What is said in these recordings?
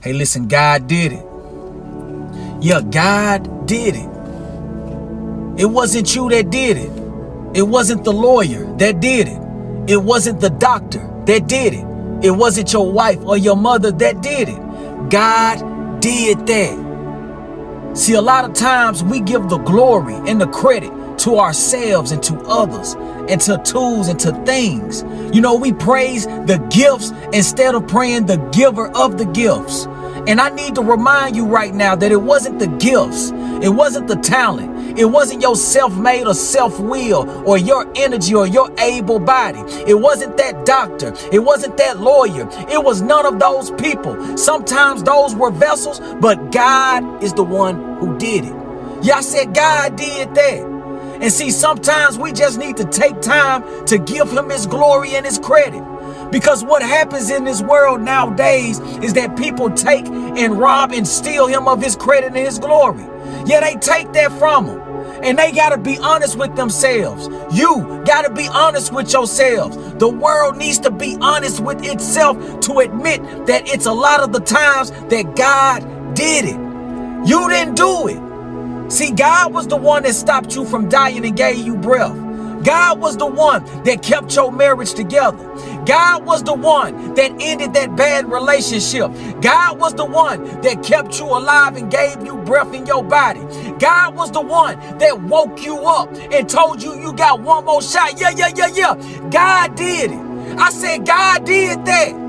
Hey, listen, God did it. Yeah, God did it. It wasn't you that did it. It wasn't the lawyer that did it. It wasn't the doctor that did it. It wasn't your wife or your mother that did it. God did that. See, a lot of times we give the glory and the credit to ourselves and to others and to tools and to things. You know, we praise the gifts instead of praying the giver of the gifts. And I need to remind you right now that it wasn't the gifts. It wasn't the talent. It wasn't your self-made or self-will or your energy or your able body. It wasn't that doctor. It wasn't that lawyer. It was none of those people. Sometimes those were vessels, but God is the one who did it. Yeah, I said God did that. And see, sometimes we just need to take time to give him his glory and his credit. Because what happens in this world nowadays is that people take and rob and steal him of his credit and his glory. Yeah, they take that from him. And they got to be honest with themselves. You got to be honest with yourselves. The world needs to be honest with itself to admit that it's a lot of the times that God did it. You didn't do it. See, God was the one that stopped you from dying and gave you breath. God was the one that kept your marriage together. God was the one that ended that bad relationship. God was the one that kept you alive and gave you breath in your body. God was the one that woke you up and told you you got one more shot. Yeah. God did it. I said God did that.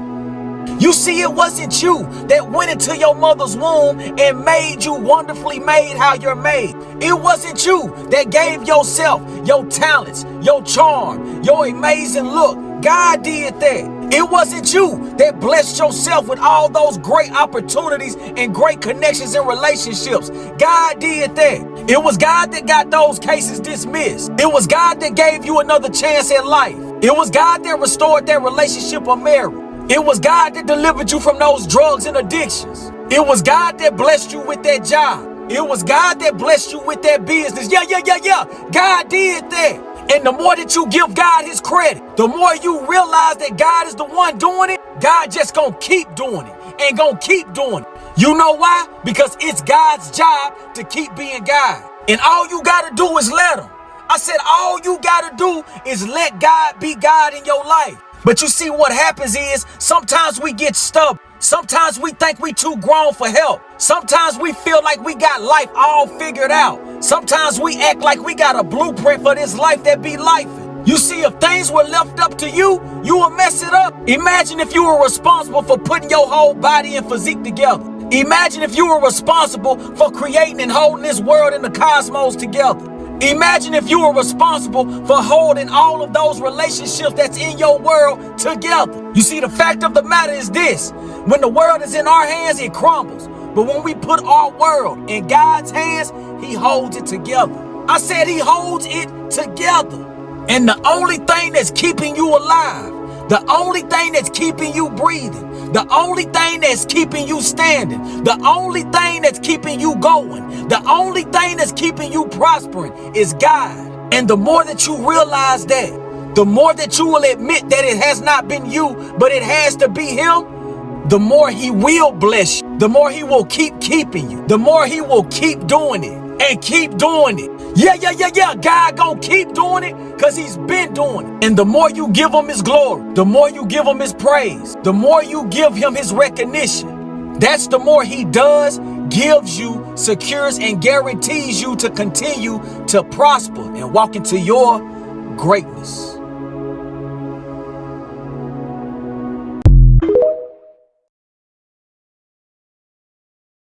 You see, it wasn't you that went into your mother's womb and made you wonderfully made how you're made. It wasn't you that gave yourself your talents, your charm, your amazing look. God did that. It wasn't you that blessed yourself with all those great opportunities and great connections and relationships. God did that. It was God that got those cases dismissed. It was God that gave you another chance at life. It was God that restored that relationship or marriage. It was God that delivered you from those drugs and addictions. It was God that blessed you with that job. It was God that blessed you with that business. Yeah. God did that. And the more that you give God his credit, the more you realize that God is the one doing it, God just gonna keep doing it and gonna keep doing it. You know why? Because it's God's job to keep being God. And all you gotta do is let him. I said all you gotta do is let God be God in your life. But you see, what happens is sometimes we get stubborn. Sometimes we think we too grown for help. Sometimes we feel like we got life all figured out. Sometimes we act like we got a blueprint for this life that be life. You see, if things were left up to you, you would mess it up. Imagine if you were responsible for putting your whole body and physique together. Imagine if you were responsible for creating and holding this world and the cosmos together. Imagine if you were responsible for holding all of those relationships that's in your world together. You see, the fact of the matter is this: when the world is in our hands, it crumbles. But when we put our world in God's hands, he holds it together. I said he holds it together. And the only thing that's keeping you alive, the only thing that's keeping you breathing, the only thing that's keeping you standing, the only thing that's keeping you going, the only thing that's keeping you prospering is God. And the more that you realize that, the more that you will admit that it has not been you, but it has to be him, the more he will bless you, the more he will keep keeping you, the more he will keep doing it and keep doing it. Yeah. God gonna keep doing it because he's been doing it. And the more you give him his glory, the more you give him his praise, the more you give him his recognition, that's the more he does, gives you, secures, and guarantees you to continue to prosper and walk into your greatness.